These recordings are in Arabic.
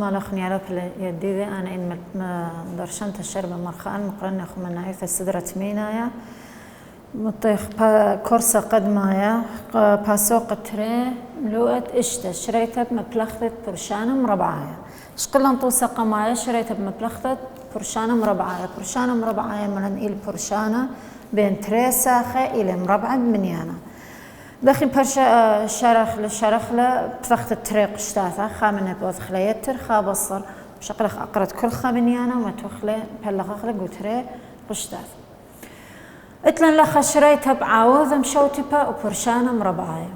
مال أخني على كل يدي أنا إن درشنت الشرب مرخان مقرن أخو من عيث السدرة مينايا مطيخ كورسة قدمايا باسوق تري ملوءت إشتا شريتها بمبلخة برشانة مربعايا شقلا نطوسة قمايا شريتها بمبلخة برشانة مربعايا من إلى برشانة بين تري ساخة إلى مربعة بمنيانة داخل برشا شرخلة بثخت الطريق اشتاثة خامنة بوثخلة يتر خابصر بشقلخ أقرد كل خامنيانة وما توخلة بهاللخخلة قوتري قشتاث اتلن لخا شريتها بعاوذ مشوتبة وبرشانة مربعاية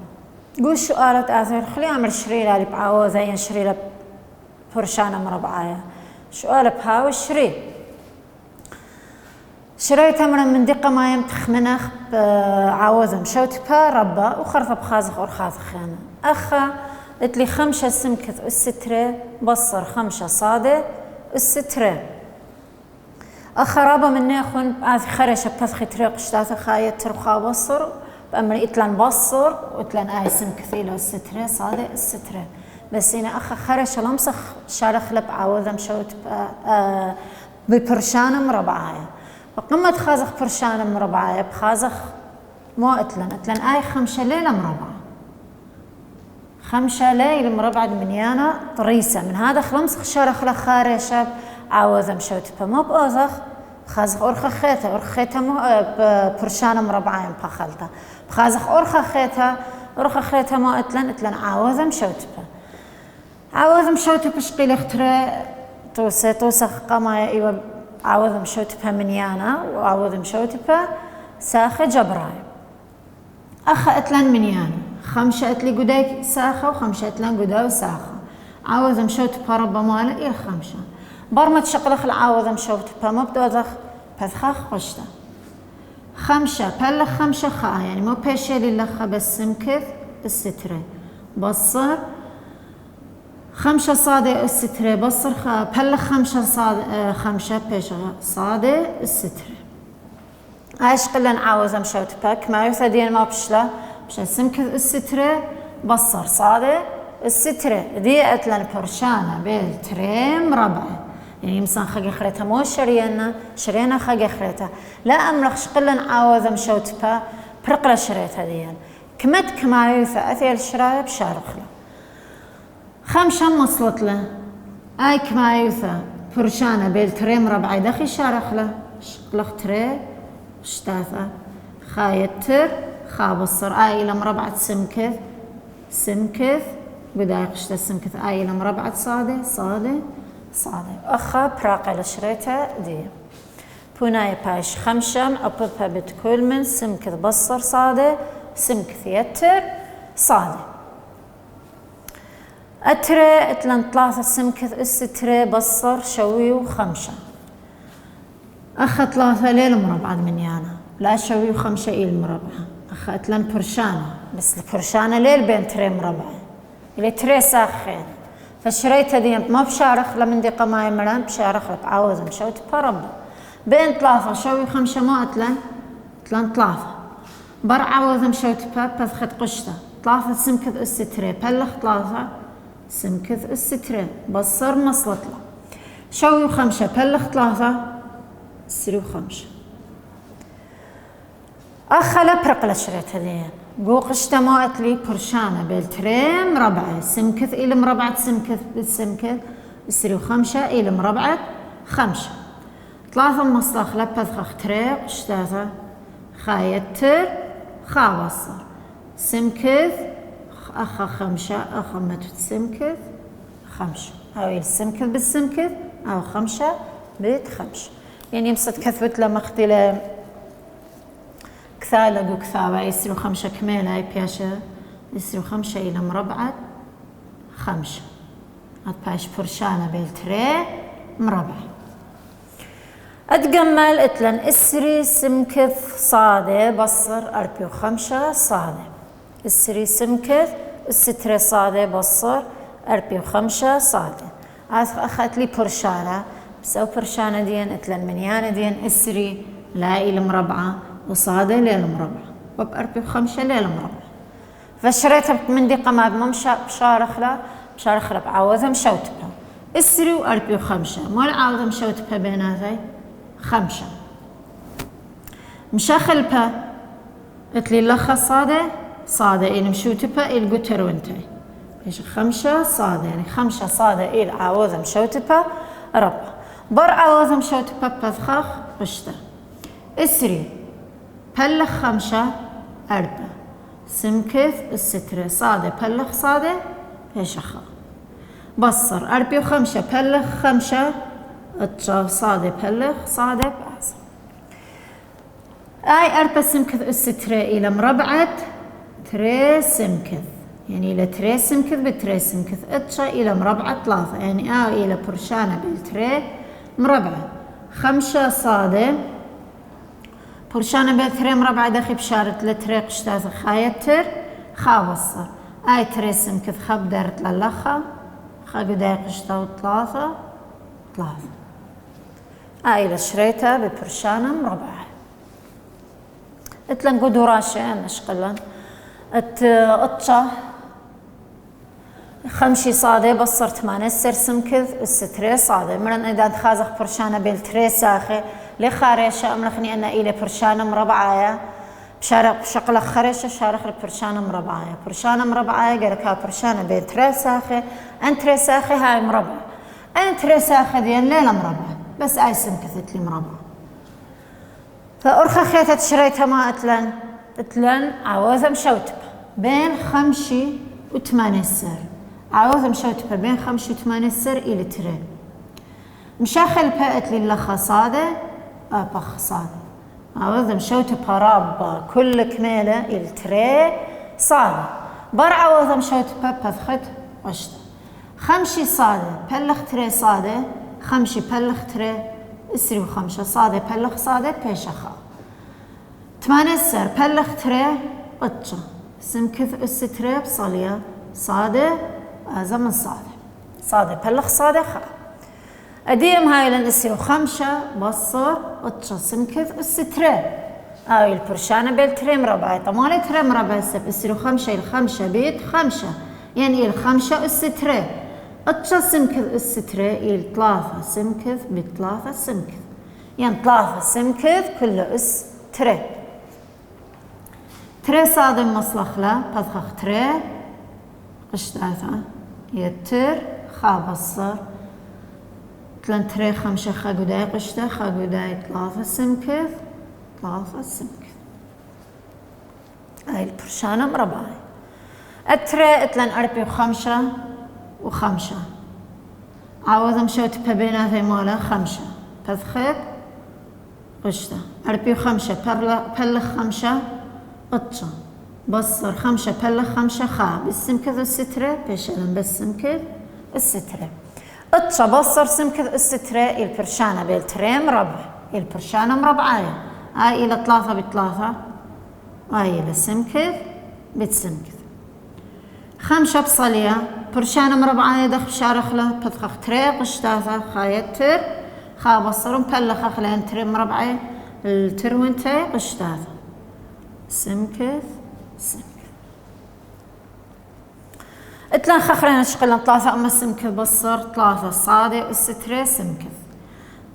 قول شو قالت آثر خلي أعمل شريلة اللي بعاوذة ينشريلة برشانة مربعاية شو قالت بهاو شري شريتها من دقة ما يمتخمنخ بعاوذ مشوتبة ربا وخرثة بخازخ ورخاذخ يعني أخا قلتلي 5 سمكة السترة بصر 5 صادة السترة أخرابة مني أخون آث خرشة بثخي طريق اشتاثة خاية ترخا بصر بأمر إتلان بصر وإتلان آي سمكثيلة السترة صادة السترة بس هنا أخا خرشة لمسخ شارخ لب عاوذة مشوتبة ببرشانة مربعاية فقمت خازخ برشانة مربعاية بخازخ مو اتلن آي 5 ليلة مربعة 5 ليلة مربعة منيانة طريسة من هذا خلمسخ شارخ لخارشة عاوذة مشوتبة مو بأوزخ بخازخ أرخيتها مو برشانة مربعاية بخالتها بخازخ أرخيتها مو اتلن عاوذة مشوتبة شقيل اخترى توسخ قمايا ايوه عاوذ مشوتبة منيانا وعاوذ مشوتبة ساخة جبراي أخا اتلان منيانا 5 اتلي قداي ساخة و5 اتلان قداي ساخة عاوذ مشوتبة ربا مالا إيه 5 برمت شقلخ العاوذ مشوتبة مبدوذخ بثخخ قشتا 5 بلخ 5 خاء يعني مو بيشيلي لخا بس سمكث السترة بصر 5 صادة السترة بصر بلخ 5 صادة 5 بيش صادة السترة عايش قلن عاوزة مشوتبة كما يثدين ما بشلا بشا سمكث السترة بصر صادة السترة دي اتلن برشانة بالتري مربعة يعني مثلا خاقي خريتها مو شرينا خاقي خريتها لا أملخ شقلن عاوزة مشوتبة برقلة شريتها ديان كمت كما يثا أثيل شراية بشارخ له 5 مصلت له اي كما يوثا فرشانه بالتري مربعه دخي شارخ له شقلخ تري اشتاثه خايتر خابصر اي الى مربعه سمكث بدايق اشتا سمكث اي الى مربعه صاده اخا براقل شريته دي بوناي باش 5 معببها بتكل من سمكث بصر صاده سمكث يتر صاده أتري اتلن 3 سمكث السترة بصر شوي و5 أخا 3 ليل مربعة منيانا لا شوي و5 إلى مربعة أخا اتلن برشانة بس البرشانة ليل بين تري مربعة إلي تري ساخين فشريتها دي ما بشارخ لمن دي قماي مران بشارخ بعاوذ مشوت بربا بين 3 شوي 5 ما اتلن 3 بر عاوذ مشوت بثخت قشطة 3 سمكث السترة بلخ 3 سمكث السترة بصر مصلت له شوي 5 بلخ 3 سري 5 أخلا برقلة شريت هذين قوق اشتموت لي برشانة بالتري مربعة سمكث إلى مربعة سمكث بالسمكث سري 5 إلى مربعة 5 3 مصلخ لبثخ تريق اشتاثة خايتر خابصر سمكث أخا 5 أخا متوت سمكث 5 أو السمكث بالسمكث أو 5 بيت 5 يعني يمسد كثبت لما اختلا كثالة وكثابة يصيروا 5 كميلة أي بياشة يصيروا 5 إلى مربعة 5 هاد باش برشانة بالتري مربعة أتجمل اتلن اسري سمكث صادة بصر 4 و5 صادة السري سمكث السترة صادة بصر 4 و5 صادة أخذت لي برشانة بسو برشانة دين اتلن منيانة دين اسري لا إلى مربعة وصادة ليلة مربعة وب 4 و5 ليلة مربعة فشريتها من دي قماد ما بشارخ له بعوضها مشوتبها اسري وأربي وخمسة مال عاوضة مشوت با بيناتي خمسة مشاخل با اتلي لخا صادة إلى مشوت با إلى قتر وانتي إيش خمسة صادة يعني خمسة صادة إلى عاوضة مشوت با ربع بر عاوضة مشوت با بذخخ قشطة اسري بلخ خمسة أربعة سمكث السترة صادة بلخ صادة بيشخة بصر أربي وخمسة بلخ خمسة اتشاف صادة بلخ صادة بعصر آي أربع سمكث السترة إلى مربعة تري سمكث يعني إلى تري سمكث بتري سمكث اتشا إلى مربعة ثلاثة يعني إلى برشانة بالتري مربعة خمسة صادة برشانة بالتري مربعة دخي بشارة لتري قشتاث خايتر خاوصر آي تري سمكث خب دارت للخا خاقداي قشتاو ثلاثة إلى شريتها ببرشانة مربعة اتلن قدوراشة نشقلن اتشا خمشي صادة بصر 8 سر سمكث الستري صادة مرن إذا تخازخ برشانة بالتري ساخي لخارشة أمرخني أنا إلى برشانة مربعايا بشقلة خرشة شارخ البرشانة مربعايا برشانة مربعايا قالك برشانة بالتري ساخي أن تري ساخي هاي مربع أن تري ساخي ديان ليلة مربع بس أي سمكثت لي مربع فأرخى خيتة شريتها ما اتلن عوضة مشوتبة بين 5 و8 سر عوضة مشوتبة بين 5 و8 سر إلى تري مشاخل بقت لي لخا صادة بخ صادة عوضة مشوتبة رابة كل كميلة إلى تري صادة بر عوضة مشوتبة بثخت قشطة 5 صادة بلخ تري صادة 5 بلخ تري اسري وخمسة صادة بلخ صادة بيشخة 8 سر بلخ تري قطشة سمكث الستري بصلية صادة زمن صادة بلخ صادة خا أديم هاي لن اسري وخمسة بصر قطشة سمكث الستري هاي البرشانة بالتري مربعة طمالي تري مربعة سب اسري وخمسة الخمسة بيت خمسة يعني الخمسة الستري قطشة سمكث الستري إلى 3 سمكث ب3 سمكث يعني 3 سمكث كل اس تري صادم مصلخلة بذخخ تري قشتاثة يتر خا بصر تلن تري 5 خا قداي قشتة خا قداي 3 سمكث هاي البرشانة مربعة التري اتلن 4 و5 عوضة مشوت بيناتي مالا 5 بذخت قشطة 4 و5 بلخ 5 قطشة بصر 5 بلخ 5 خا بالسمكث السترة بيشلن بالسمكث السترة قطشة بصر سمكث السترة البرشانة بالتري مربع البرشانة مربعاية هاي إلى 3 ب3 هاي إلى سمكث بتسمكث 5 بصلية برشانة مربعاية دخ شارخلة بذخخ تري قشتاثة خايتر خا بصر مبلخ خلين تري مربعاية التروينتي قشتاثة سمكث اتلان خخرين شقلن 3 أما سمكث بصر 3 صادة والستري سمكث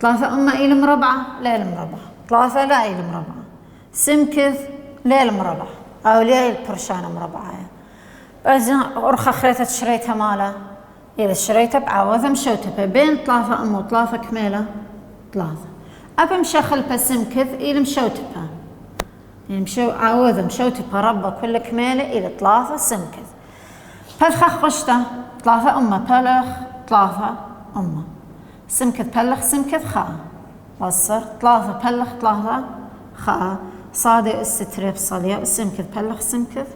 3 أما إلى مربعة ليل مربعة 3 لا إلى مربعة سمكث ليل مربعة أو ليل برشانة مربعاية أرخى خريطة شريتها مالا إذا شريتها بعوضة مشوتها بين 3 أم و3 كميلة 3 أبي مشخل بسمكث إلى مشوتها يعني عوضة مشوتها ربا كل كميلة إلى 3 سمكث بلخ قشطة 3 أمة بلخ 3 أمة سمكث بلخ سمكث خا بصر 3 بلخ 3 خا صادة السترة بصلية والسمكث بلخ سمكث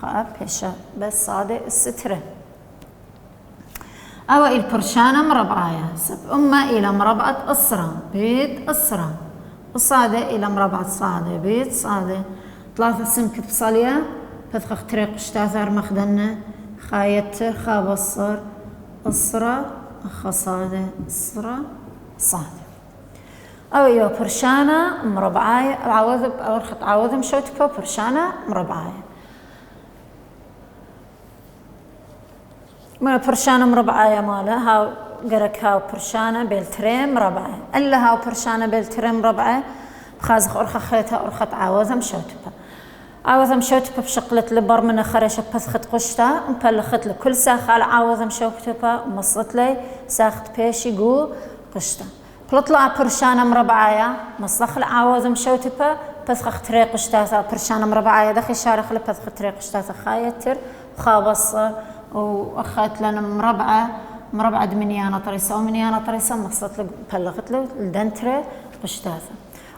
خا بيشا بس صادة السترة أو البرشانة مربعاية سب أمة إلى مربعة أسرة بيت أسرة وصادة إلى مربعة صادة بيت صادة 3 سمكث بصلية بثخخ طريق شتاثر مخدنة خايت خا بصر أسرة خصادة أسرة صادة أو إيو برشانة مربعاية عوض أو خط عوض مشوتكو برشانة مربعاية من برشانة مربعاية ماله ها قرك هاو برشانة بالتريم ربعة ألا هاو برشانة بالتريم ربعة بخازخ أرخى خيتها أرخى عاوزة مشوتبة عاوزة مشوتبة بشقلة لبر من خرشة بثخت قشتا مبلخت لكل ساخة عاوزة مشوتبة مصلت لي ساخت بيشي قو قشتا بلطلع برشانة مربعايا مصلخ العاوزة مشوتبة بثخ طريق قشتاثا برشانة مربعايا دخي شارخ لبثخ طريق قشتاثا خايتر وخابص وأخذت لنا مربعة دمنيانة طريسة ومنيانة طريسة مصلت له بلغت له الدنترة قشتاثا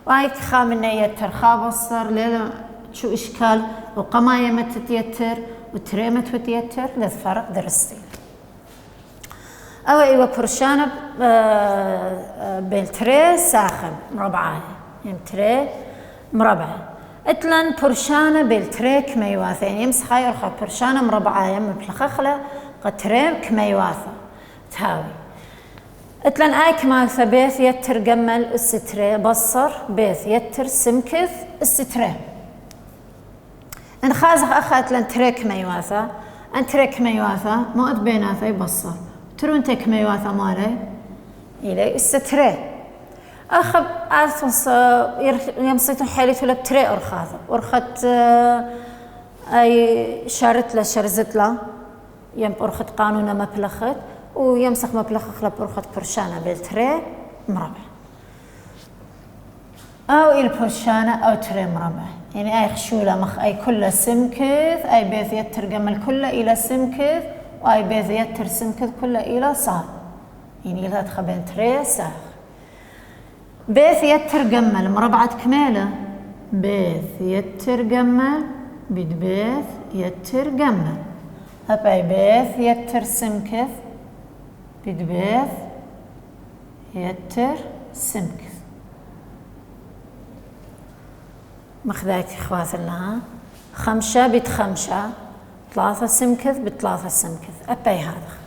وهاي خامنة يتر خابصر ليلة شو إشكال وقماية متتيتر وتريمة وتيتر للفرق درستي أو إيوه برشانة بالتري ساخن مربعة يعني تري مربعة اتلن برشانة بالتري كميواثة يعني يمسخ هاي أرخى برشانة مربعة يم بلخخلة قتري كميواثة تهاوي اتلن آي كماثة بيث يتر قمل الستري بصر بيث يتر سمكث الستري ان خازخ أخذت لن تريك ميواثة ان تريك ميواثة موت بيناثة يبصر ترون تك ميواثة مالي إلي الستري أخب أثنص يمصيتو حاليتو لبتري أرخاثة أرخت أي شارت له شرزت له يم أرخت قانونا مبلخت ويمسخ مبلخ لب أرخت برشانة بالتري مربع أو إلى برشانة أو تري مربع يعني أي خشولة مخ أي كله سمكث أي بيث يتر قمل كله إلى سمكث وأي بيث يتر سمكث كله إلى صار يعني إلى تخبين تري ساخ بيث يتر قمل مربعة كميلة بيث يتر قمل بيد بيث يتر قمل أباي بيث يتر سمكث بيد بيث يتر سمكث مخذايتي خوات لها خمسة بتخمسة ثلاثة سمكث بثلاثة سمكث أباي هذا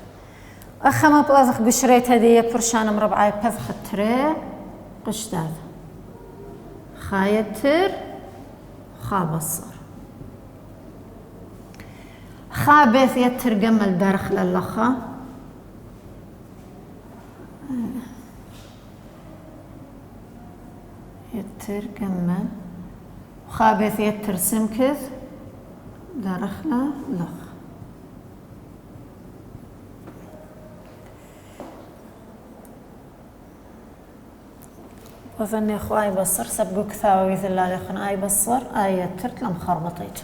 أخما بأذخ قشريت هذه برشانة مربعة بثخ تري قشتاث خايتر خابصر خابث يتر قمل دارخل اللخة يتر قمل خابث يتر سمكث دارخله لخ وظني أخواي بصر سبقوا كثاوي ذلال يخن آي بصر آي يترت لم خربطيت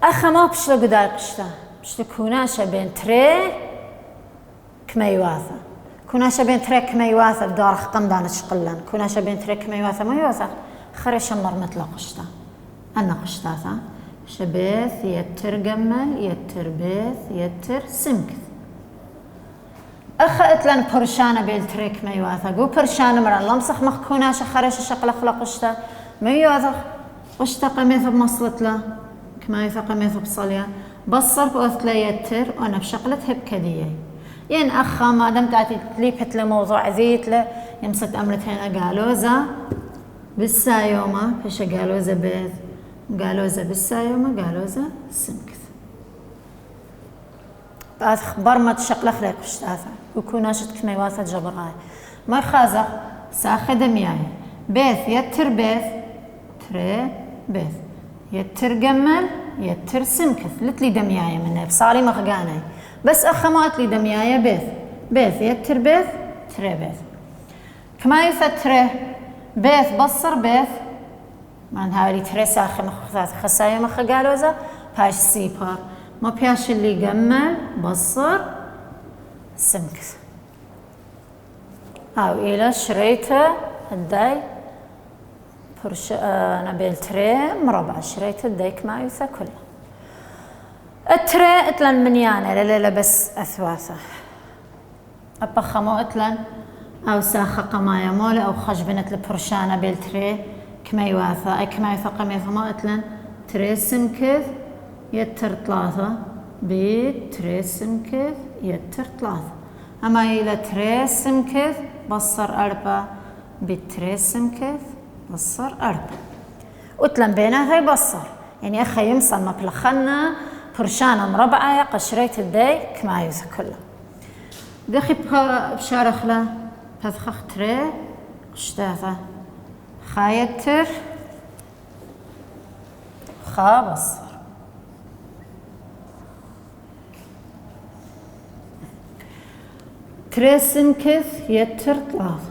أخا ما بشلو قداي قشتا بشلو كوناشا بين تري كميواثة كوناشا بين تري كميواثة بدار خقم دانش قلن كوناشا بين تري كميواثة ميواثة خرش مرمت لا قشتا أنا قشتاثة شبيث يتر قمل يتر بيث يتر سمكث أخذت لن برشانة بالتريك ميواثة قو برشانة مرة لمسخ مخكوناشة خرش شقلق لقشتا ميواثة قشتا قميثة بمصلت له كمايثة قميثة بصليا بصر بأث لا يتر وأنا بشقلتها بكدية يعني أخا ما دام تعطي تليبت لموضوع ذيت له يمسك أمرتين قالوزة بالسايومة فيش قالوزة بيث قالوزة بالسايومة قالوزة سمكث بعد خبر ما تشقلق لك قشتاثة وكوناشت كميواثة جبراي ما خازق ساخة دمياي بيث يتر بيث تري بيث يتر قمل يتر سمكث لتلي دمياي منه بصالي مخقاني بس أخمات لي دمياي بيث بيث يتر بيث تري بيث كما يفتره بيث بصر بيث من هاولي تري ساخة مخذات خسايا مخقالوزة باش سيبار ما بياش اللي قمل بصر سمكث أو إلى شريته الداي أنا بالتري مربع شريته الدايك ما يوثى كله التري اتلن منيانة لا بس أثواثة أبخمو اتلن أو ساخة قمايا مولة أو خشبنة البرشانة بالتري كما يواثى أي كما يوثى قميثة ما اتلن تري سمكث يتر ثلاثة بيت تري سمكث يتر ثلاثة أما إلى تري سمكث بصر أربعة بيت تري سمكث بصر أربعة وتلم بينها هاي بصر يعني أخي يمصل مبلخنا فرشانة مربعة قشريت الداي كما يوثى كله دخي بشارخلا بثخخ تري قشتاثة خايتر خا بصر تريسمكث يتر طلاث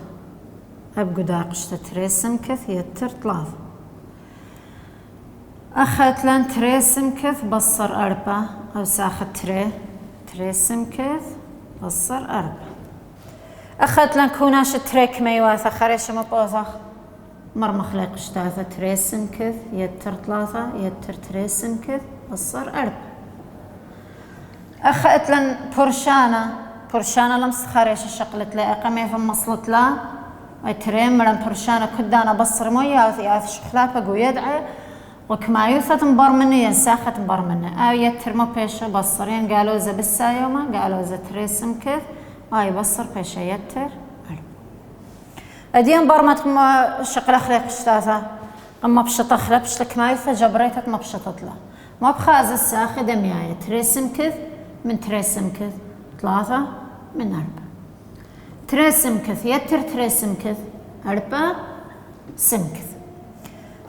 أبقو داقشتا تريسمكث يتر طلاث أخذت لان تريسمكث بصر أربعة أو ساخت تريسمكث بصر أربعة أخذت لان كوناش تريك ميواثة خريش مبوثخ مرمخ لي قشتاثة تريسمكث يتر طلاثة يتر تريسمكث بصر أربعة أخذت لان برشانة لمس خاريش الشقلت لي أقامي ثم مصلت لا أي تريم مرن برشانة كدانا بصر مويا وثياث شخلافة قو يدعي وكما يوثت مبرمني ينساخت مبرمني أو يتر ما بيشا بصرين قالوا زا بالسايوما قالوا زا تريسم كذ واي بصر بيشا يتر أدين برمت شقل أخليق اشتاثة أما بشطخ لا بشتك ما يوثت جبريتت ما بشطت لا ما بخاز الساخي دمياي تريسم كذ من تريسم كذ ثلاثة من أربعة تريسمكث يتر تريسمكث أربعة سمكث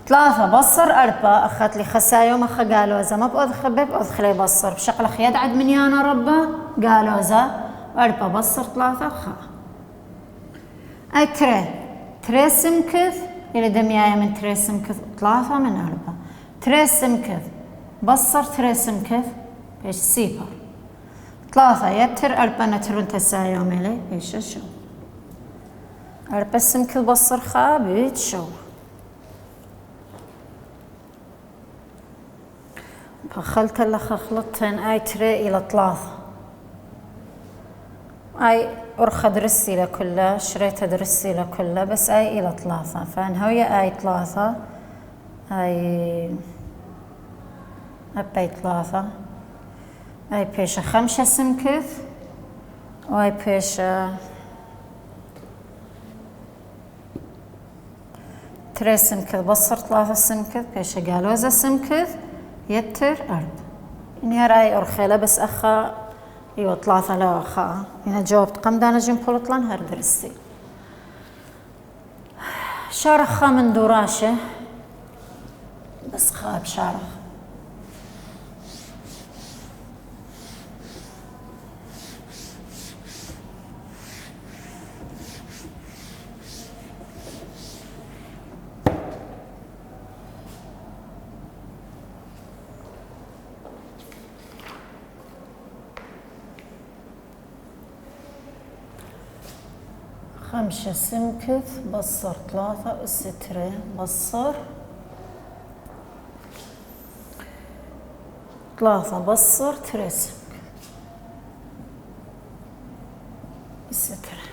ثلاثة بصر أربعة أخذت لي خسايوم أخا قالوا زا ما بأذخ بأذخ لي بصر بشقل أخ يدعد من يانا ربا قالوا زا أربعة بصر ثلاثة خا أي تريسمكث إلى دميايا من تريسمكث ثلاثة من أربعة تريسمكث بصر تريسمكث بيش سيبر ثلاثة يتر أربعة نترون تسايوم إلي إيش شو أربعة سمكث بصر خا بيت شو فخلت لخ خلطتين أي تري إلى ثلاثة أي أرخى درسي لكلها شريت درسي لكلها بس أي إلى ثلاثة فانهوية أي ثلاثة أي أبي ثلاثة أي بيشة خمسة سمكث وأي بيشة تري سمكث بصر ثلاثة سمكث بيشة قالوزة سمكث يتر أرب إني هراي أرخيلة بس أخا إيوه ثلاثة لا أخا إنا جاوبت قم دانا جنبول طلان هر درسي شارخ خا من دوراشة بس خاب شارخ خمسة سمكث بصر ثلاثة السترة بصر ثلاثة بصر تري سمكث السترة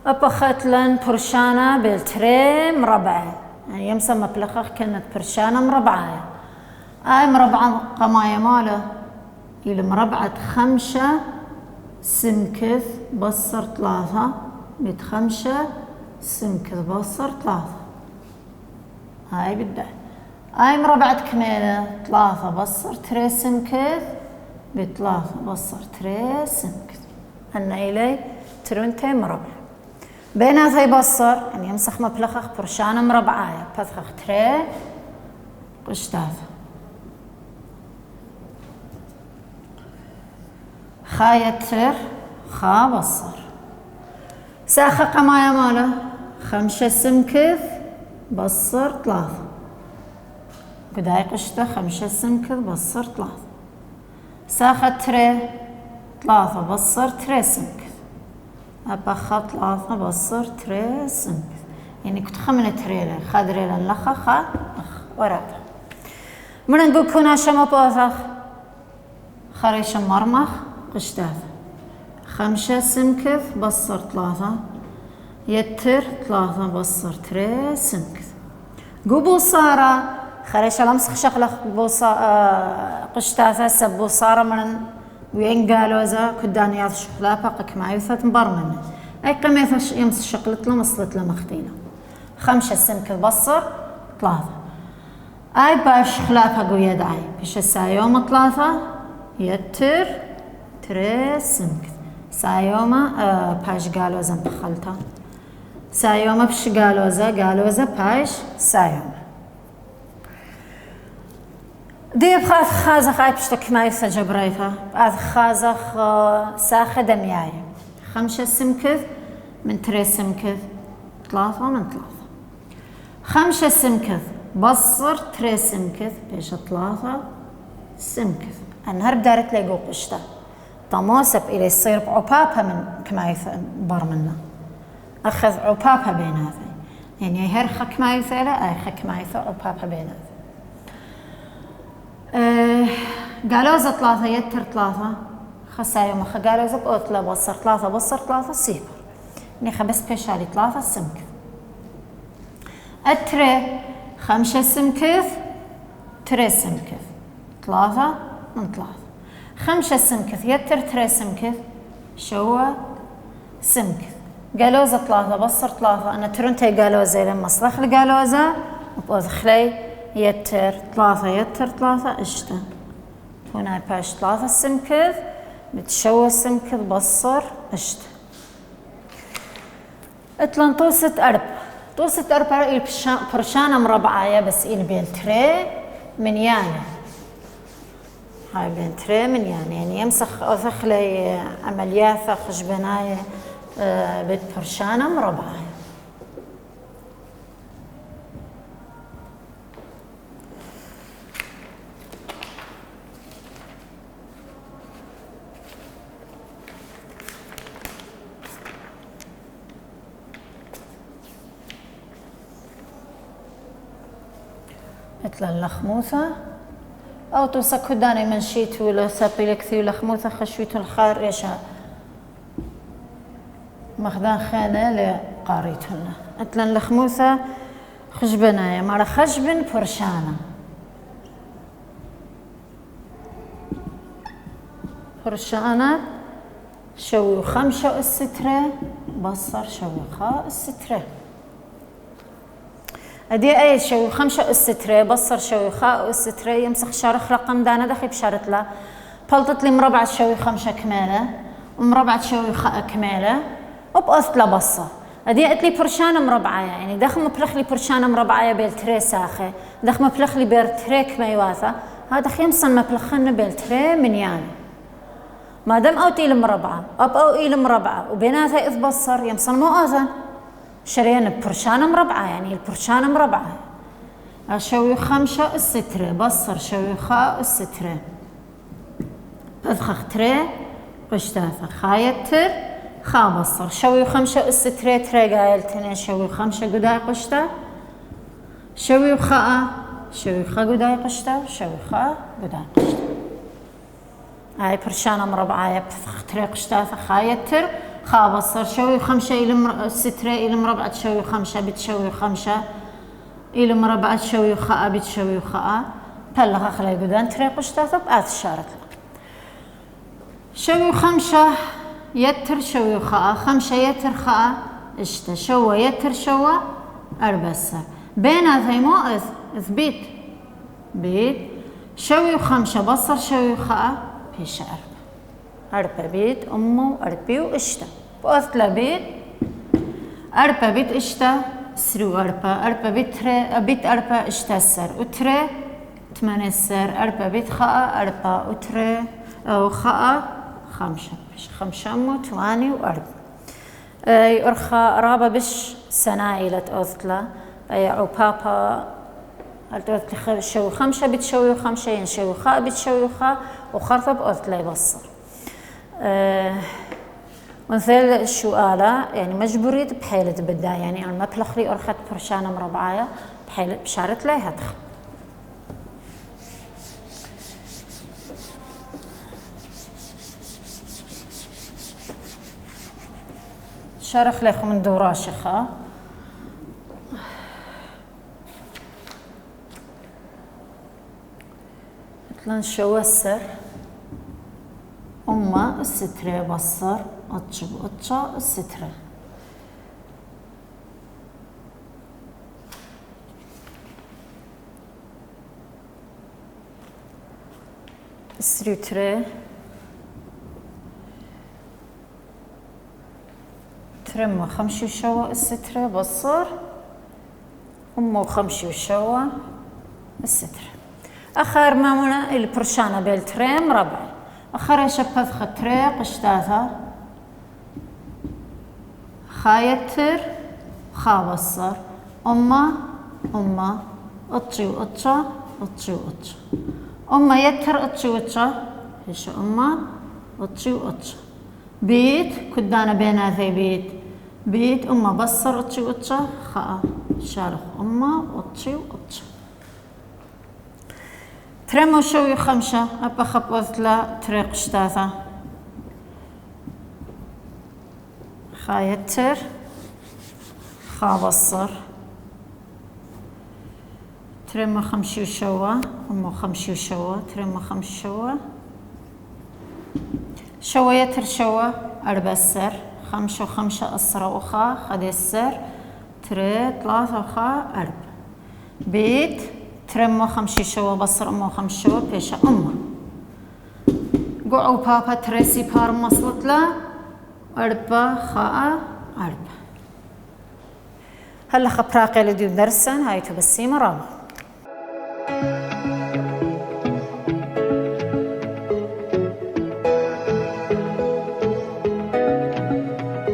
أبخت لن برشانة بالتري مربعة يعني يمسى مبلغ كانت برشانة مربعة أي مربعة قماية ماله إلى مربعة خمسة سمكث بصر ثلاثة بيت خمسة سمكث بصر ثلاثة هاي بالدال هاي مربعة كميلة ثلاثة بصر تري سمكث بيت ثلاثة بصر تري سمكث أنا إلي ترونتي مربع بيناتي بصر يعني يمسخ مبلخخ برشانة مربعاية بثخخ تري قشتاثة خا يتر خا بصر ساخة قماية ماله خمسة سمكث بصر ثلاثة قداي قشته خمسة سمكث بصر ثلاثة ساخة تري ثلاثة بصر تري سمكث أبخا ثلاثة بصر تري سمكث يعني كنت خمنة تريلة خادريلة لخا خا أخ وراتا من نقول كونا شما بوثخ خريش مرمخ قشتاثة خمسة سمكث بصر ثلاثة يتر ثلاثة بصر تري سمكث قبو صارة خريش لمسخ شغلة قشتاثة سبو صارة من وين قالوا ذا كدانيات شغلة باقك ما يوثت مبرمنة أي قميث يمس شغلت له مصلت له مختينة خمسة سمكث بصر ثلاثة أي باش شغلة باقو يدعي بيش السايوم ثلاثة يتر تري سمكث سايوما باش غالوزا بخلتا سايوما بش غالوزا باش سايوما دي بخاف خازخ اي بشتك ما يسجى بريفا بعد خازخ ساخة دمياي 5 سمكث من 3 سمكث 3 من 3 5 سمكث بصر 3 سمكث بيش 3 سمكث النهار دارت لي قوق اشتا طموسب إلي يصير بعبابها من كما برمنا أخذ عبابها بين هذي يعني هرخة كما يثيلا أي خك كما يثو عبابها بين هذي قالوزة 3 يتر 3 خسايو مخ قالوزة بأوتلا بصر 3 صفر يعني خبس بيشالي 3 سمكث التري 5 سمكث 3 سمكث 3 من 3 5 سمكث يتر 3 سمكث شو سمكث قالوزة 3 بصر 3 أنا ترنتي قالوزة لما صلخ القالوزة وبأذخلي يتر 3 اشتا هنا باش 3 سمكث بتشوى سمكث بصر اشتا اتلان طوسة أربع برشانة مربعاية بس إل بين تري من يانا هاي بين تري من يعني يمسخ أوثخ لي عمليات خش بناية بيت برشانة مربعاية مثل اللخموثة أو توسك داني من شيت ولا سابيلك ثيو لخموثة خشويت الخار يشا مخدان خانة لقاريتهن مثل اللخموثة خشبنايا مع خشبن فرشانة شوي 5 السترة بصر شوي 5 السترة أدي أي شوي 5 السترة بصر شوي 5 السترة يمسخ شارخ رقم دانا دخي بشارت له بلطت لي مربعة شوي 5 كمالة ومربعة شوي 5 كمالة وبقصت له بصة أدي قلت لي برشانة مربعة يعني دخل مبلخ لي برشانة مربعة بالتري ساخة دخل مبلخ لي بالتري كميواثة هذا خيمصن مبلخن بالتري من يعني ما دام أوتي المربعة أو إلى مربعة وبيناتها إذ بصر يمصن مو أذن شرينا برشانة مربعة يعني البرشانة مربعة شوي 5 السترة بصر شوي 5 السترة أذخخ تري قشتاثة خايتر خا بصر شوي 5 السترة تري قايلتنا شوي 5 قداي قشتا شوي خاء قداي قشتا شوي خاء قداي قشتا هاي برشانة مربعة بتذخ تري قشتاثة خايتر خا بصر شوي 5 إلى السترة إلى مربعة شوي 5 بتشوي 5 إلى مربعة شوي خاء بتشوي خاء بلغ خلي قدان تري قشتاثة بآت الشارك شوي 5 يتر شوي خاء 5 يتر خاء اشتا شوى يتر شوى أربسة بين هذي مو إث بيت شوي 5 بصر شوي خاء بيش أربع بيت أمو أربي وإشتا بأث لبيت أربع بيت إشتا سرو أربع بيت بيت أربع إشتا سر وتري 8 سر أربع بيت خاء أربع وتري أو خاء 5 أمو 8 وأربع أرخا رابا بش سنايلة أوثلا عبابا أوثلا شوي 5 بتشوي 5 ينشوي خاء بتشوي خاء وخرطب أوثلا يبصر مثل الشؤالة يعني مجبورية بحيلة بدا يعني أنا مبلغ لي أرخت برشانة مربعاية بحيلة بشارت لي هدخ شارخ ليخ من دورا شخا مثلا شو السر أما السترة بصر أتشب أتشا السترة السترة ترمى خمشي وشوا السترة بصر أمو خمشي وشوا السترة أخر مامونا البرشانة بالتريم ربع أخر شبث خطريق اشتاثا خايتر خابصر أما أطشي وأطشا أطشي وأطشا أما يتر أطشي وأطشا إيش أما أطشي وأطشا بيت كدانا بيناثي بيت أما بصر أطشي وأطشا خاء شارخ أما أطشي وأطشا ترمو شوي خمشة أبا خبوث لا طريق اشتاثا خايتر خابصر ترمى خمشي وشوا أمو خمشي وشوا ترمى خمشي شوا يتر شوا أربسر خمشة وخمشة أسرة وخا خد السر تري ثلاثة وخا أرب بيت ترمى خمشي شوا بصر أمو خمشي شوا بيشا أمه قعو بابا تريسي بار مصلت له أربا خاء أربا هلا خبراقي لديو درسن هاي تبسيمة رابع